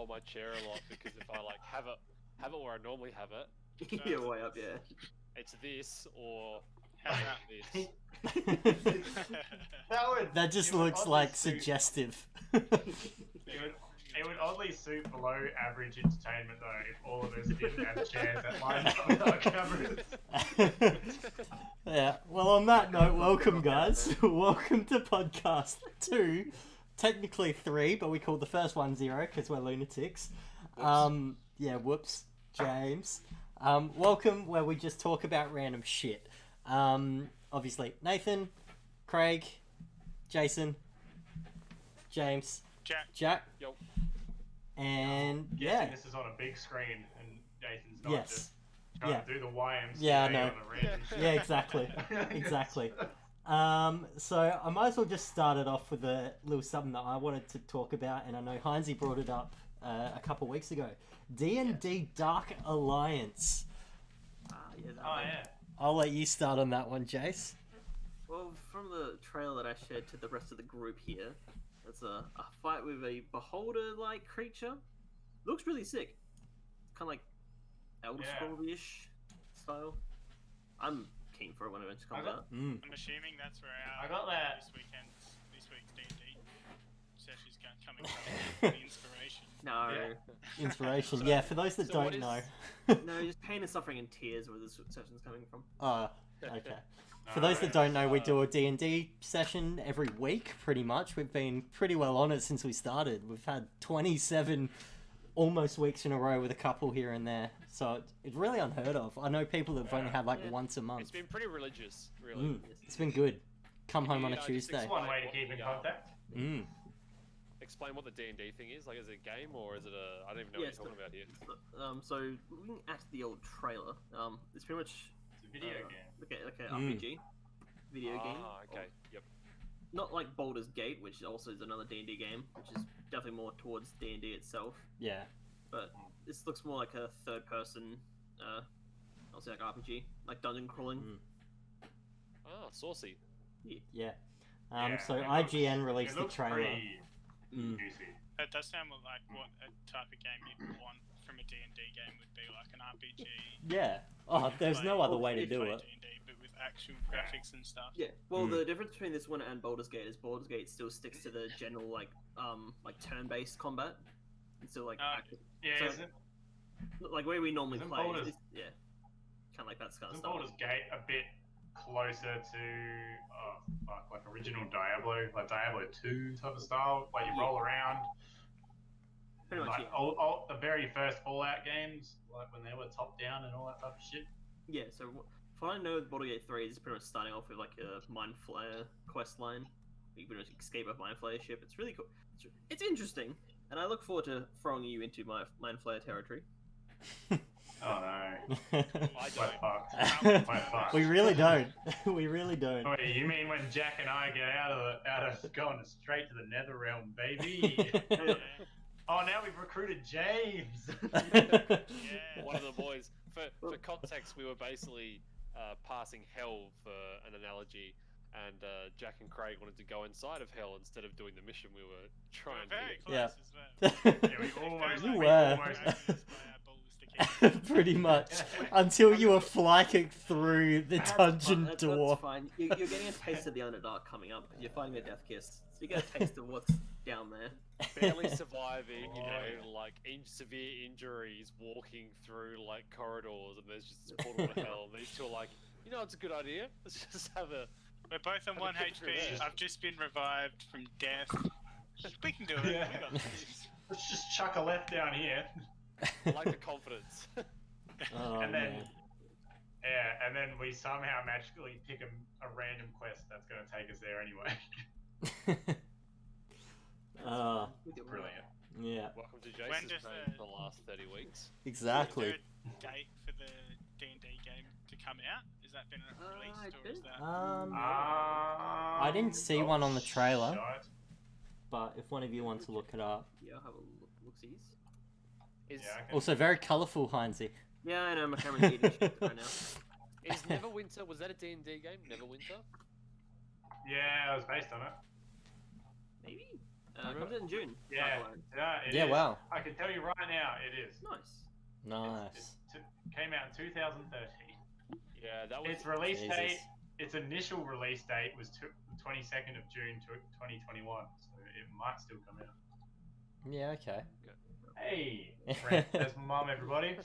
hold my chair a lot because if I like have it where I normally have it, You're way up, yeah. it's this or How's that? this. That just looks like suggestive. It would oddly suit below average entertainment though if all of us didn't have chairs that line up with our cameras. Yeah. Well, on that note, welcome guys. Welcome to podcast 2, technically 3, but we called the first one 0 because we're lunatics. Yeah. Whoops, James. Welcome, where we just talk about random shit. Obviously, Nathan, Craig, Jason, James, Jack. Yo. And Guessing this is on a big screen and Nathan's not just trying to do the YMCA Yeah, I know. on a random shit. Yeah, exactly. So I might as well just start it off with a little something that I wanted to talk about, and I know Heinzie brought it up a couple weeks ago. D&D Dark Alliance. Yeah. I'll let you start on that one, Jace. Well, from the trailer that I shared to the rest of the group here, it's a fight with a beholder-like creature. Looks really sick. Kind of like Elder Scrolls-ish style. I'm keen for it when it eventually comes out. I'm assuming that's where I got that. this week's D&D session's coming from. The inspiration. No. Yeah. Inspiration. Yeah, for those that So don't what is- know. No, just pain and suffering and tears where this session's coming from. Okay. For those that don't know, we do a D&D session every week, pretty much. We've been pretty well on it since we started. We've had 27 almost weeks in a row with a couple here and there. So it's really unheard of. I know people that have only had like once a month. It's been pretty religious, really. It's been good. Come home on a just Tuesday. It's one way to keep in contact. Explain what the D&D thing is. Like, is it a game or is it a? I don't even know what you're talking about here. So looking at the old trailer, it's pretty much It's a video game. like an RPG video game. Okay. Yep. Not like Baldur's Gate, which also is another D&D game, which is definitely more towards D&D itself. Yeah. But this looks more like a third-person, I'll say like RPG, like dungeon crawling. Saucy. Yeah. Yeah, So it looks- IGN released it the looks trailer. pretty Mm. juicy. That does sound like what a type of game you'd want from a D&D game would be, like an RPG. Yeah. Oh, there's no other way to do it. D&D, but with actual graphics and stuff. Yeah. Well, the difference between this one and Baldur's Gate is Baldur's Gate still sticks to the general like turn-based combat. It's still like active. Yeah, So- isn't like where we normally Isn't play. Baldur's- Yeah. Kind of like that kind of isn't stuff. Baldur's Gate a bit closer to like original Diablo, like Diablo 2 type of style, like you roll around? Pretty much, Like yeah. the very first Fallout games, like when they were top down and all that type of shit. Yeah, so if I know Baldur's Gate 3 is pretty much starting off with like a Mind Flayer quest line. You can just escape a Mind Flayer ship. It's really cool. It's interesting, and I look forward to throwing you into my Mind Flayer territory. Oh no. I Quite don't. fucked. We really don't. We really don't. Wait, you mean when Jack and I get out of going straight to the Nether Realm, baby? Oh, now we've recruited James. Yeah. One of the boys. For context, we were basically passing hell for an analogy, and Jack and Craig wanted to go inside of hell instead of doing the mission we were trying Very to. close Yeah. as well. Yeah, we almost. You we were. almost- Pretty much. Until you were flying through the dungeon That's door. fine. You're getting a taste of the Underdark coming up. You're fighting a Death Kiss, so you get a taste of what's down there. Barely surviving, like severe injuries, walking through like corridors, and there's just this portal to hell. And these two are like, it's a good idea. Let's just have a. We're both on Have a 1 kick through HP. there. I've just been revived from death. We can do it. Yeah. We got this. Let's just chuck a left down here. I like the confidence. Oh, And then- man. Yeah, and then we somehow magically pick a random quest that's going to take us there anyway. Brilliant. Yeah, Welcome to When Jason's does game for the last 30 weeks. exactly. Is there a date for the D&D game to come out? Has that been released, or is that? I didn't see one on the trailer. Shite. But if one of you wants to look it up. Yeah, I'll have a look-sees. Is Yeah, I can- Also, very colourful, Heinzie. Yeah, I know, my camera's eating shit right now. is Neverwinter? Was that a D&D game? Neverwinter? Yeah, I was based on it. Maybe? Comes out in June. Yeah, Darklands. it Yeah, is. wow. I can tell you right now, it is. Nice. Nice. Came out in 2013. Yeah, that was. Its release Jesus. date, its initial release date was 22nd of June 2021, so it might still come out. Yeah, okay. Hey, Brent, there's my mum, everybody.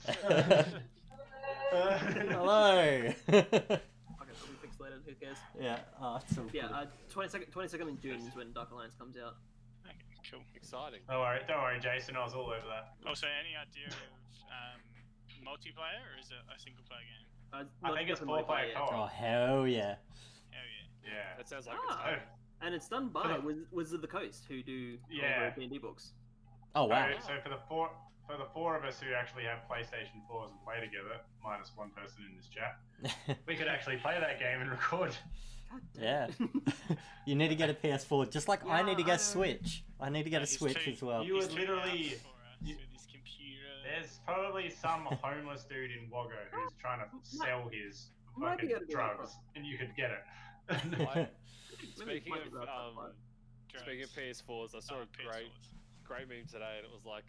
Hello. Okay, it'll be pixelated. Who cares? Yeah, oh, it's all Yeah, good. 22nd in June is when Darklands comes out. Okay, cool. Exciting. Don't worry, Jason. I was all over that. Also, any idea of multiplayer, or is it a single player game? I think it's 4-player co-op. Oh, hell yeah. Hell yeah. Yeah. That sounds like Ah. it's. And it's done by Wizards of the Coast, who do Yeah. all the D&D books. Oh, wow. So for the four of us who actually have PlayStation 4s and play together, minus one person in this chat, we could actually play that game and record. God Yeah. damn. You need to get a PS4, just like I Yeah, need to get I a Switch. I need to get a He's Switch too- as well. You He's would too literally- loud for us with his computer. There's probably some homeless dude in Wagga who's trying to sell his Might be fucking able to get it drugs, across. and you could get it. Speaking of Drugs. speaking of PS4s, I saw Oh, a PS4s. great meme today, and it was like,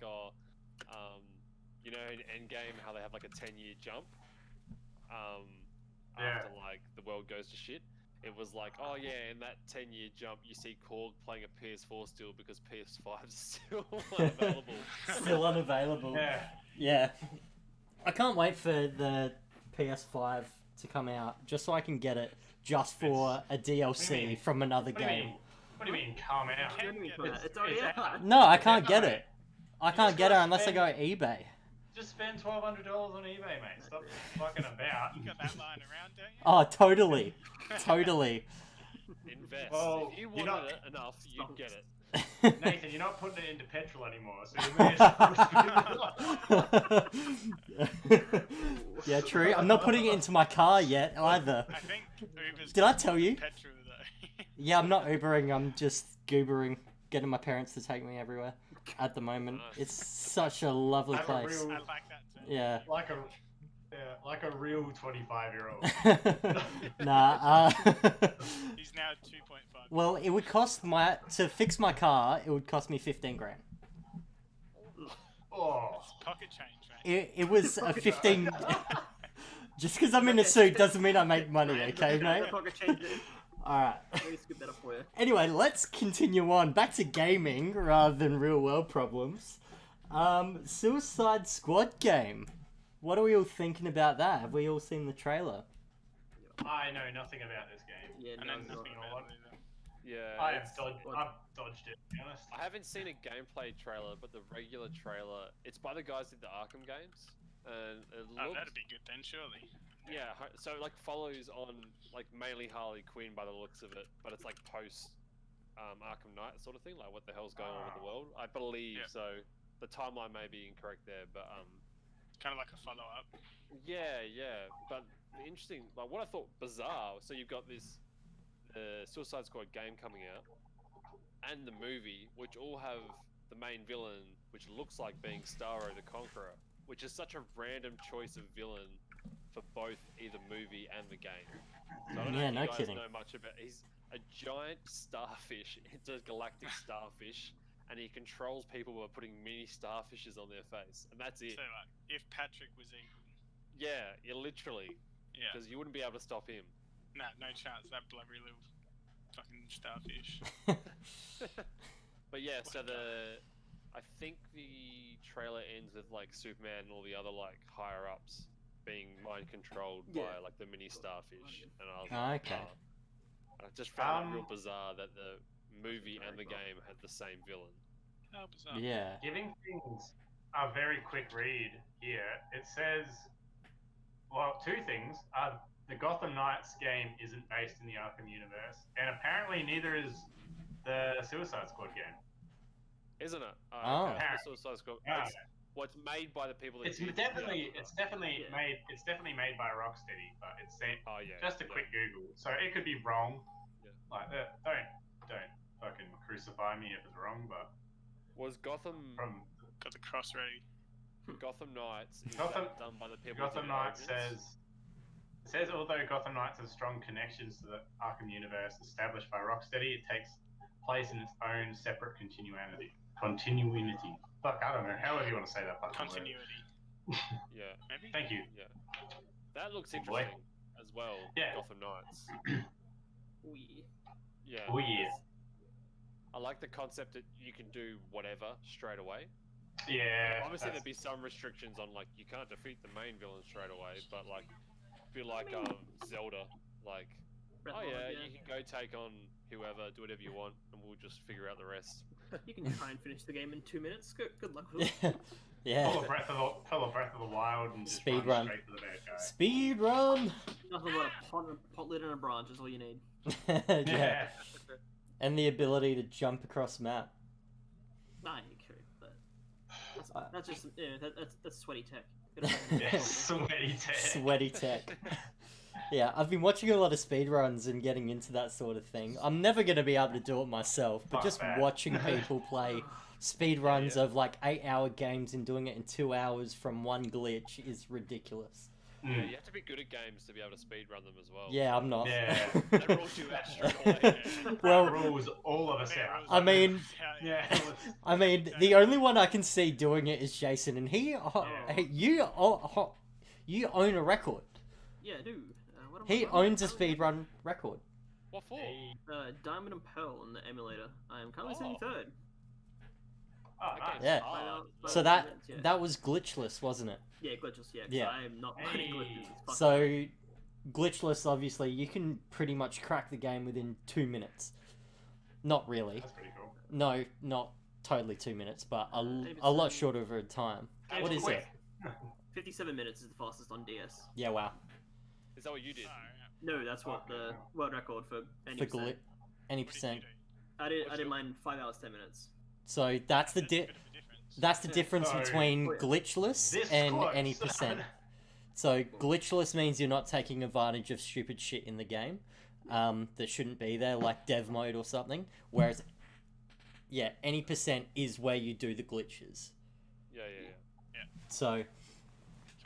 you know, in Endgame, how they have like a 10-year jump, after like the world goes to shit. It was like, oh yeah, in that 10-year jump, you see Korg playing a PS4 still because PS5's still unavailable. Still unavailable. Yeah. Yeah. I can't wait for the PS5 to come out, just so I can get it just for a What do you DLC mean? from another What do you game. mean? What do you mean, come out? Can Enemy get for it. that. It's already out. No, I can't get Yeah, it. I can't just get it gotta unless I spend- go eBay. Just spend $1,200 on eBay, mate. Stop fucking about. You got that lying around, don't you? Oh, totally. Totally. Invest. Well, if you you're wanted not- it enough, you'd get it. Nathan, you're not putting it into petrol anymore, so you may as well. Yeah, true. I'm not putting it into my car yet either. I think Uber's Did I tell you? petrol though. Yeah, I'm not Ubering. I'm just goobering, getting my parents to take me everywhere at the moment. Nice. It's such a lovely Have a place. real- I like that too. Yeah. like a real 25-year-old. Nah. He's now 2.5. Well, it would cost to fix my car. It would cost me 15 grand. Oh. It's pocket change, mate. It was a 15. Just because I'm in a suit doesn't mean I make money, okay, mate? Pocket change it. All right. Let me scoop that up for you. Anyway, let's continue on back to gaming rather than real world problems. Suicide Squad game. What are we all thinking about that? Have we all seen the trailer? I know nothing about this game. Yeah, I no, know nothing no. about it either. Yeah. I've it's- dodged it, to be honest. I haven't seen a gameplay trailer, but the regular trailer, it's by the guys who did the Arkham games, and it Oh, looks, that'd be good then, surely. yeah. So like follows on like mainly Harley Quinn by the looks of it, but it's like post Arkham Knight sort of thing. Like what the hell's going on with the world? I believe Yeah. so. The timeline may be incorrect there, but It's kind of like a follow-up. yeah. But the interesting, like what I thought bizarre. So you've got this Suicide Squad game coming out, and the movie, which all have the main villain, which looks like being Starro the Conqueror, which is such a random choice of villain for both either movie and the game. So I don't know Yeah, if no you guys kidding. know much about. He's a giant starfish, intergalactic starfish, and he controls people by putting mini starfishes on their face, and that's it. So, like, if Patrick was evil, Yeah, literally, yeah, because you wouldn't be able to stop him. nah, no chance. That blubbery little fucking starfish. But yeah, so I think the trailer ends with like Superman and all the other like higher ups being mind controlled Yeah. by like the mini starfish, and I was Ah, like, okay. I just found it real bizarre that the movie and the game had the same villain. How bizarre. Yeah. Giving things a very quick read here, it says, well, two things. The Gotham Knights game isn't based in the Arkham universe, and apparently neither is the Suicide Squad game. Isn't it? Oh. Okay. It's Suicide Squad. Yeah. What's made by the people that It's did definitely the made by Rocksteady, but it's Oh yeah. just a yeah. quick Google, so it could be wrong. Yeah. Like, don't fucking crucify me if it's wrong, but Was Gotham from Got the cross ready. Gotham Knights is Gotham- that done by the people that Gotham did Knights Origins? says although Gotham Knights has strong connections to the Arkham universe established by Rocksteady, it takes place in its own separate continuity. Continuity. Fuck, I don't know. However you want to say that fucking word. Continuity. Yeah, Maybe? Thank you. yeah. That looks Oh, boy. interesting as well. Yeah. Gotham Knights. We. Yeah. Oh yeah. I like the concept that you can do whatever straight away. Yeah. Obviously, that's- there'd be some restrictions on like you can't defeat the main villain straight away, but like, be like Zelda, like, Breath oh of the yeah, Wild, you can go take on whoever, do whatever you want, and we'll just figure out the rest. You can try and finish the game in 2 minutes. Good luck with it. Yeah. Full of Breath of the Wild and just Speed run run. straight for the bad guy. Speed run. Nothing but a pot lid and a branch is all you need. Yeah. And the ability to jump across map. Nah, you could, but that's just that's sweaty tech. Yeah, sweaty tech. Sweaty tech. Yeah, I've been watching a lot of speedruns and getting into that sort of thing. I'm never going to be able to do it myself, but Fuck just that. watching people play speedruns Yeah. of like 8-hour games and doing it in 2 hours from one glitch is ridiculous. Yeah, Mm. you have to be good at games to be able to speedrun them as well. Yeah, I'm not. Yeah. They rule you out straight away. Well, That rules all of us out. I mean, Yeah. I mean, the only one I can see doing it is Jason, and you own a record. Yeah, I do. What am He I- owns a speedrun record. What for? Hey. Diamond and Pearl on the emulator. I am currently Oh. sitting third. Oh, Okay. nice. Yeah. Ah, So that was glitchless, wasn't it? Yeah, glitchless. Yeah, 'cause Yeah. I am not running Hey. glitches. It's fucking So, glitchless, obviously, you can pretty much crack the game within 2 minutes. Not really. That's pretty cool. No, not totally 2 minutes, but a Maybe lot so. shorter of a time. It's What is quick. it? 57 minutes is the fastest on DS. Yeah, wow. Is that what you did? No, that's what the world record for any For percent. any percent. I did What's your- mine 5 hours 10 minutes. So that's the that's the Yeah. difference So- between Oh, yeah. glitchless This and close. any percent. So glitchless means you're not taking advantage of stupid shit in the game that shouldn't be there, like dev mode or something. Whereas, yeah, any percent is where you do the glitches. Yeah. So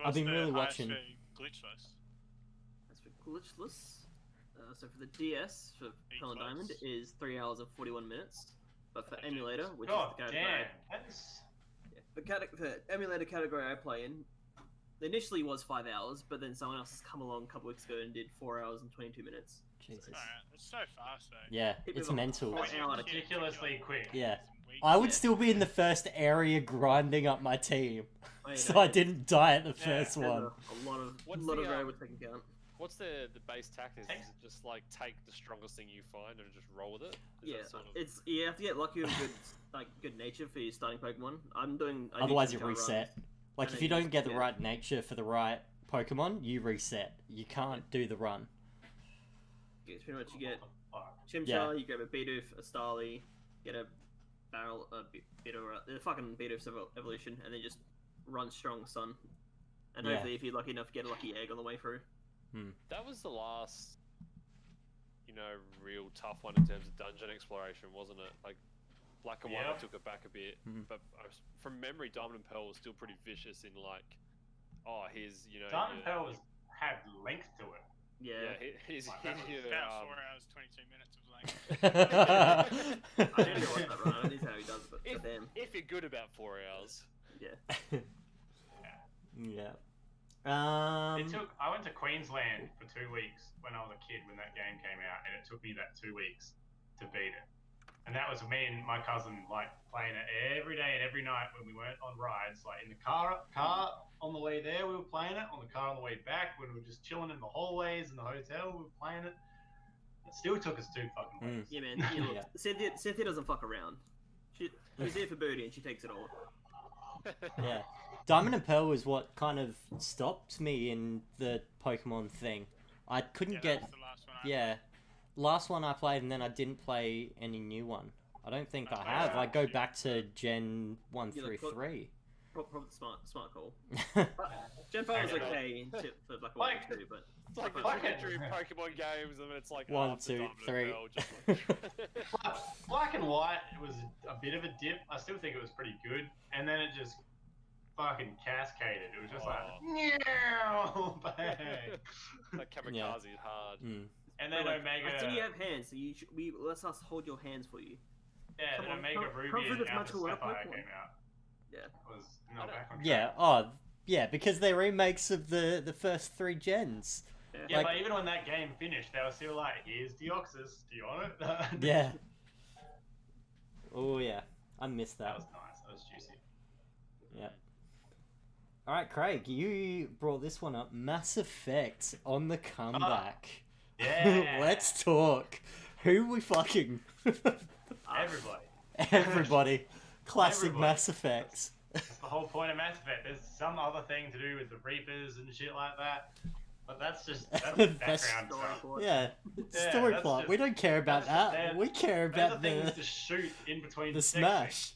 I've been really watching- Glitchless. As for glitchless, so for the DS, for Pearl and Diamond, is 3 hours and 41 minutes. But for emulator, which God is the category, damn. That's... the emulator category I play in, initially was 5 hours, but then someone else has come along a couple weeks ago and did 4 hours and 22 minutes. Jesus. Alright, it's so fast though. Yeah, It it's was a mental. hot hour to ridiculously quick. Yeah. Some weeks. I would Yeah. still be in the first area grinding up my team, I so I know, didn't die at the Yeah, first there's one. a lot of What's lot the, of variables taken count. What's the base tactics? Is it just like take the strongest thing you find and just roll with it? Is Yeah, that sort of... it's you have to get lucky with good nature for your starting Pokemon. I do Otherwise, you some jump reset. runs. Like, And if then you don't just- get the yeah. right nature for the right Pokemon, you reset. You can't do the run. It's pretty much you get Fuck. Chimchar, Yeah. you grab a Bidoof, a Starly, get a barrel, the fucking Bidoof evolution, and then just run strong Sun. And Yeah. hopefully, if you're lucky enough, get a lucky egg on the way through. That was the last, real tough one in terms of dungeon exploration, wasn't it? Like, Black and White Yep. took it back a bit, Mhm. but from memory, Diamond and Pearl was still pretty vicious in like, oh, here's Diamond Pearl had length to it. Yeah. here's Like, that was your, About 4 hours, 22 minutes of length. I didn't know what that run. I don't know how he does, but if, damn. if you're good about 4 hours. Yeah. Yeah. I went to Queensland for 2 weeks when I was a kid when that game came out, and it took me that 2 weeks to beat it. And that was me and my cousin like playing it every day and every night when we weren't on rides. Like in the car on the way there, we were playing it. On the car on the way back, when we were just chilling in the hallways in the hotel, we were playing it. It still took us 2 fucking weeks. Yeah, man. Yeah, look, Yeah. Cynthia doesn't fuck around. She's here for booty and she takes it all. Yeah. Diamond and Pearl was what kind of stopped me in the Pokemon thing. I couldn't Yeah, get... that was the last one I Yeah. Last one I played, and then I didn't play any new one. I don't think I That's have. fair. I go back to Gen 1 Yeah, through like, 3. Probably smart call. Gen 5 was okay for Black and White Like- too, but It's like the Fuck it. trajectory of Pokemon games, and then it's like 1, after 2, Diamond and 3. Pearl, just like... Black and White was a bit of a dip. I still think it was pretty good, and then it just fucking cascaded. It was just like, meow, bang. That kamikaze is hard. Mm. And then like, Omega. I see you have hands, so let's us hold your hands for you. Yeah, Come then on, Omega can't Ruby think and of much Alpha of what a Sapphire Pokemon. came out. Yeah. Was not back on track. Yeah. Oh, yeah. Because they're remakes of the first 3 gens. Yeah, Like- but even when that game finished, they were still like, "Here's Deoxys. Do you want it?" Yeah. Oh yeah, I missed That that. was nice. That was juicy. Yeah. All right, Craig, you brought this one up. Mass Effect on the comeback. Yeah. Let's talk. Who we fucking? Everybody. Everybody. Classic Everybody. Mass Effect. That's the whole point of Mass Effect. There's some other thing to do with the Reapers and shit like that. But that's background stuff. Yeah, Yeah, story that's plot. just- We don't care about that's just that. their- We care Those are about things the to shoot in between the sex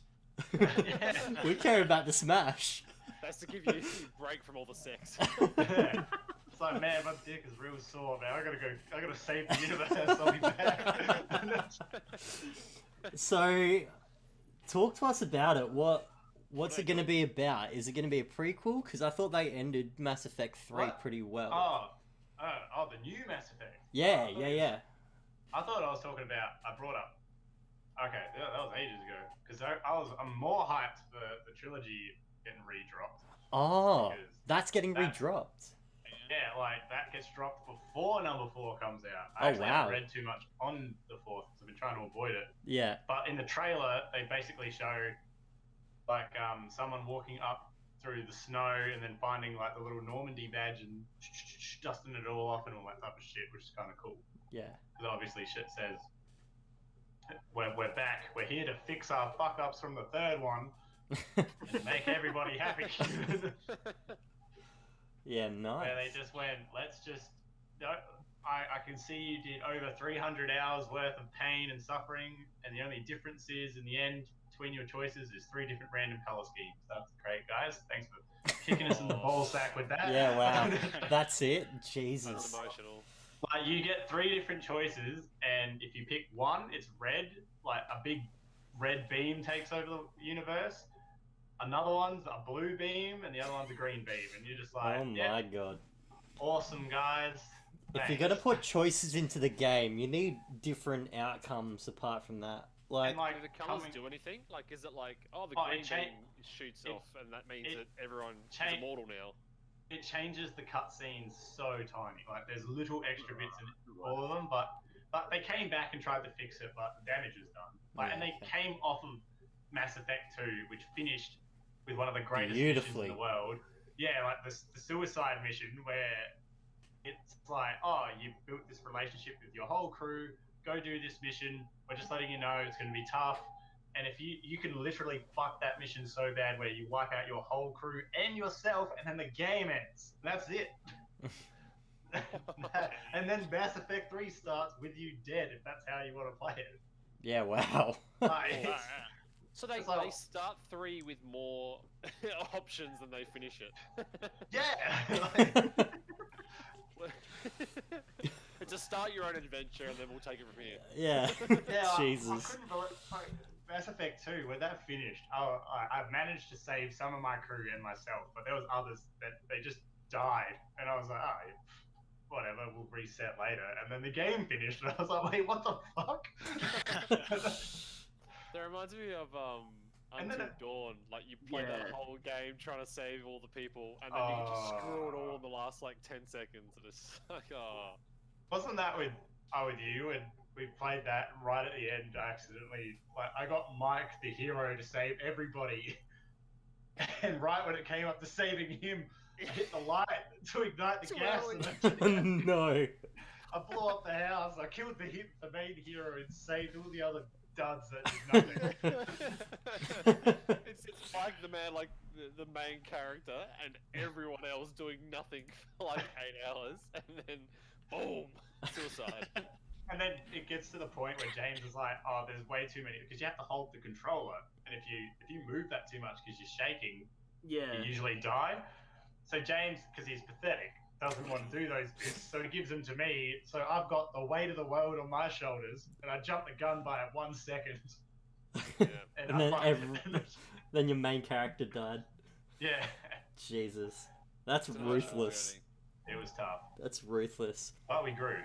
smash. Yeah. We care about the smash. That's to give you a break from all the sex. scenes. Yeah. It's like, man, my dick is real sore, man. I gotta save the universe. I'll be back. So, talk to us about it. What's it going to be about? Is it going to be a prequel? Because I thought they ended Mass Effect 3 What? pretty well. Oh, the new Mass Effect. Yeah, Oh, yeah. I thought I was talking about. I brought up. Okay, that was ages ago. Because I'm more hyped for the trilogy getting redropped. Oh, Because that's getting that's- redropped. Yeah, like that gets dropped before number 4 comes out. Oh, I actually wow. haven't read too much on the 4th because I've been trying to avoid it. Yeah. But in the trailer, they basically show like someone walking up through the snow and then finding like the little Normandy badge and dusting it all off and all that type of shit, which is kind of cool. Yeah. Because obviously shit says we're back. We're here to fix our fuck ups from the 3rd one and make everybody happy. Yeah, nice. Where they just went, let's just. I can see you did over 300 hours worth of pain and suffering, and the only difference is, in the end, between your choices is 3 different random color schemes. That's great, guys. Thanks for kicking us in the ball sack with that. Yeah, wow. That's it? That's Jesus. emotional. But you get 3 different choices, and if you pick one, it's red, like a big red beam takes over the universe. Another one's a blue beam, and the other one's a green beam, and you're just like, Oh my yeah, god. awesome, guys. If you're Thanks. gonna put choices into the game, you need different outcomes apart from that. Like, And, like, Do the colours coming- do anything? Like, is it like, oh, the Oh, green it cha- beam shoots it- off, and that means it that everyone cha- is immortal now? It changes the cutscenes so tiny. Like there's little extra bits in all of them, but they came back and tried to fix it, but the damage is done. Like, and they came off of Mass Effect 2, which finished with one of the greatest missions Beautifully. in the world. Yeah, like the suicide mission where it's like, oh, you built this relationship with your whole crew. Go do this mission. We're just letting you know it's going to be tough. And if you can literally fuck that mission so bad where you wipe out your whole crew and yourself, and then the game ends. That's it. And then Mass Effect 3 starts with you dead, if that's how you want to play it. yeah, wow. Like, Oh, it's- yeah. So they It's like- they start 3 with more options than they finish it. yeah. Just start your own adventure, and then we'll take it from here. Yeah. Yeah, I Jesus. couldn't believe, like, Mass Effect 2, when that finished, I managed to save some of my crew and myself, but there was others that they just died, and I was like, oh, whatever, we'll reset later. And then the game finished, and I was like, wait, what the fuck? That reminds me of And then Until Dawn. Like, you play that Yeah. whole game trying to save all the people, and then you just screw it all in the last like 10 seconds, and it's like, oh. Wasn't that with you? And we played that right at the end. I accidentally, like, I got Mike the hero to save everybody, and right when it came up to saving him, I hit the light to ignite the Too gas, early. and No. I blew up the house. I killed the main hero and saved all the other duds that did nothing. It's like the man, like the main character, and everyone else doing nothing for like 8 hours, and then boom, suicide. And then it gets to the point where James is like, "Oh, there's way too many," because you have to hold the controller, and if you move that too much because you're shaking, Yeah. you usually die. So James, because he's pathetic, doesn't want to do those bits, so he gives them to me. So I've got the weight of the world on my shoulders, and I jump the gun by 1 second. Yeah. And, And I then fucking- then your main character died. yeah, Jesus. That's It's ruthless. it was tough, That's ruthless. but we grew.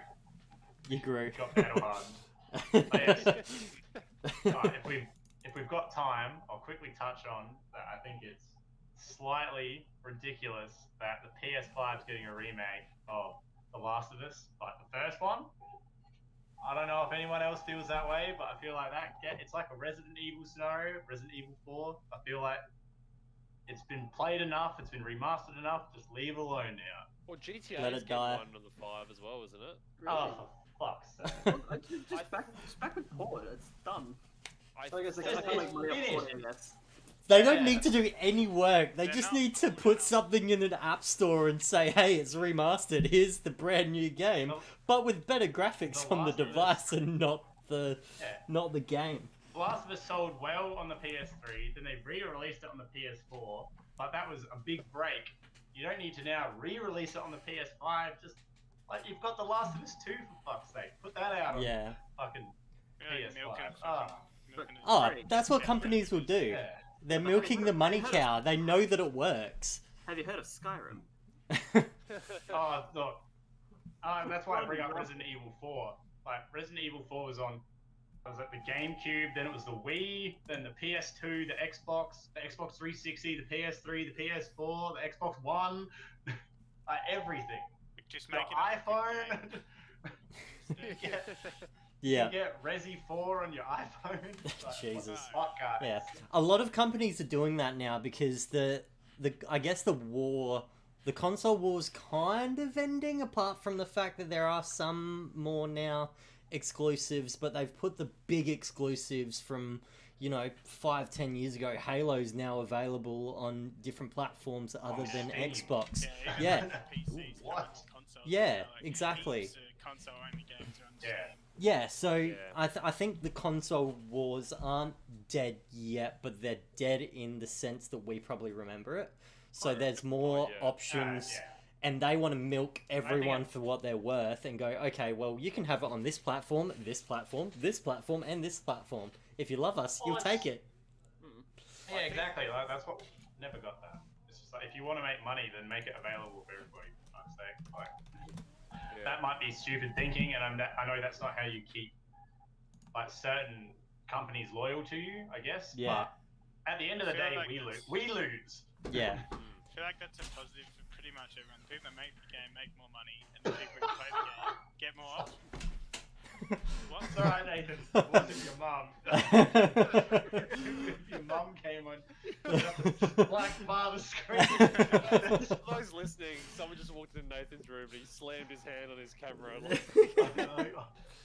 You grew. Got battle hardened. If we've got time, I'll quickly touch on that. I think it's slightly ridiculous that the PS5 is getting a remake of The Last of Us, like the first one. I don't know if anyone else feels that way, but I feel like it's like a Resident Evil scenario, Resident Evil 4. I feel like it's been played enough, it's been remastered enough, just leave it alone now. Well, GTA Let is it getting die. one on the 5 as well, isn't it? Oh, for fuck's sake. Just back with port. It's done. I So I guess they It's can't make money off finished. port, I guess. They don't Yeah. need to do any work. They They're just not need to cool put enough. something in an app store and say, "Hey, it's remastered. Here's the brand new game, The- but with better graphics The on the Last of Us- device and not the Yeah. game." The Last of Us sold well on the PS3, then they re-released it on the PS4, but that was a big break. You don't need to now re-release it on the PS5. Just like you've got The Last of Us 2 for fuck's sake, put that out on Yeah. fucking Yeah, PS5. milking it, Ah. milking it. Oh, Great. that's what Yeah, companies will do. yeah. They're milking the money cow. They know that it works. Have you heard of Skyrim? Oh look, that's why I bring up Resident Evil 4. Like Resident Evil 4 was on. Was it the GameCube? Then it was the Wii. Then the PS2, the Xbox 360, the PS3, the PS4, the Xbox One. Like everything. Just Your make it a iPhone. fucking game. Yeah. You get Resi 4 on your iPhone. Like, Jesus. what the fuck, guys? Yeah, a lot of companies are doing that now because the I guess the console war's kind of ending. Apart from the fact that there are some more now exclusives, but they've put the big exclusives from 5-10 years ago. Halo's now available on different platforms other than Steam. Xbox. Yeah, Yeah. even PCs What? come on consoles, Yeah, like, exactly. heaps of console-only games are on Yeah. Steam. Yeah, so Yeah. I think the console wars aren't dead yet, but they're dead in the sense that we probably remember it. So there's more yeah. options, Yeah. and they want to milk everyone it- for what they're worth and go, okay, well, you can have it on this platform, this platform, this platform, and this platform. If you love us, you'll Well, take it. Yeah, exactly. Like, that's what. Never got that. It's just like if you want to make money, then make it available for everybody. For fuck's sake. Like Yeah. that might be stupid thinking, and I know that's not how you keep like certain companies loyal to you. I guess. Yeah. But at the end of the I feel day, like we it's- lose. We lose. Yeah. I feel like that's a positive for pretty much everyone. The people that make the game make more money, and the people who play the game get more options. What? It's alright, Nathan. It wasn't your mum. If your mum came on, black bar the screen. For those listening, someone just walked into Nathan's room and he slammed his hand on his camera. Like,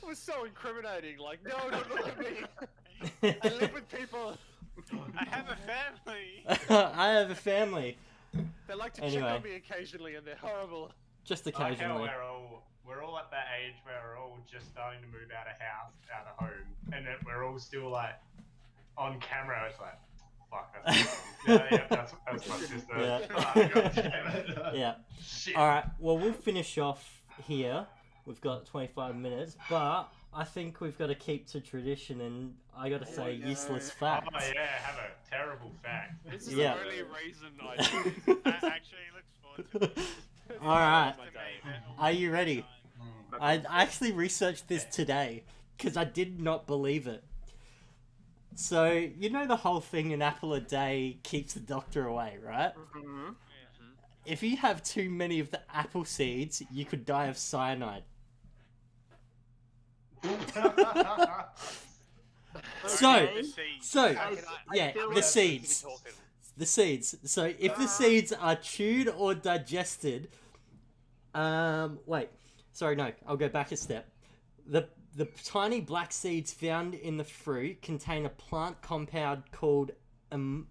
it was so incriminating. Like, no, don't look at me. I live with people. I have a family. I have a family. They like to Anyway. check on me occasionally, and they're horrible. Just I like how occasionally. we're all at that age where we're all just starting to move out of house, out of home, and then we're all still like on camera. It's like, fuck, that's my mum. Yeah, that's my sister. Yeah. Oh, God damn it. Yeah. Shit. Alright, well, we'll finish off here. We've got 25 minutes, but I think we've got to keep to tradition, and I got to say useless Oh facts. yeah, have a terrible fact. This is Yeah. the only reason I do this. I actually look forward to it. Alright, My To me, day. they're all are you ready? time. I actually researched this today because I did not believe it. So, you know the whole thing, an apple a day keeps the doctor away, right? Mm-hmm. If you have too many of the apple seeds, you could die of cyanide. So, Okay. The seeds. So, I yeah, feel the like- seeds. The seeds. So, if the seeds are chewed or digested, wait, sorry, no, I'll go back a step. The tiny black seeds found in the fruit contain a plant compound called amygdalin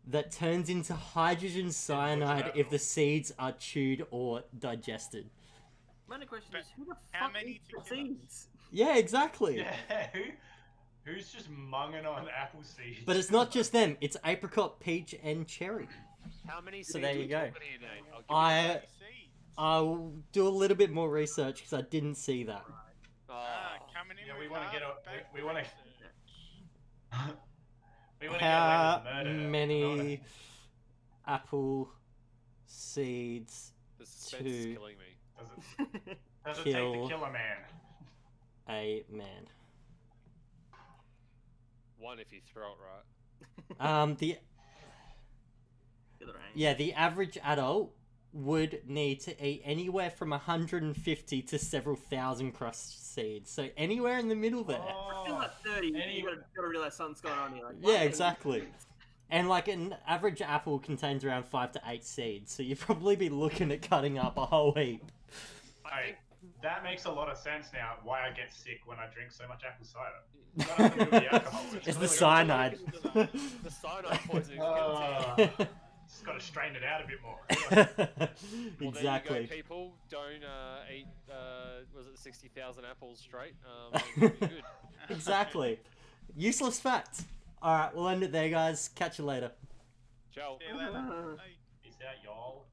that turns into hydrogen cyanide if the seeds are chewed or digested. My only question But is, who the how fuck many eats the to kill us? seeds? Yeah, exactly. Yeah, who's just munging on apple seeds? But it's not just them. It's apricot, peach, and cherry. How many So seeds there are you we go. talking here, Nate? I'll give you I Seeds. I'll do a little bit more research because I didn't see that. Ah, Oh. coming in Yeah, with we wanna hard get a- back we wanna- research. We wanna How get away with murder. many apple seeds The suspense is to killing me. Does it take kill- to kill a man? Amen. One if you throw it right. The Get the range. Yeah, the average adult would need to eat anywhere from 150 to several thousand crust seeds. So anywhere in the middle there. I feel like 30. You gotta realize something's going on here. Like, Yeah, exactly. And like an average apple contains around 5 to 8 seeds, so you'd probably be looking at cutting up a whole heap. Hey, that makes a lot of sense now. Why I get sick when I drink so much apple cider. It's got nothing to do with the alcohol. It's the cyanide. The cyanide poisoning. Just got to strain it out a bit more. Well, Exactly. there you go, people. Don't eat, was it 60,000 apples straight? You'll be good. Exactly. Useless fact. Alright, we'll end it there, guys. Catch you later. Ciao. See you later. Bye. Peace out, y'all.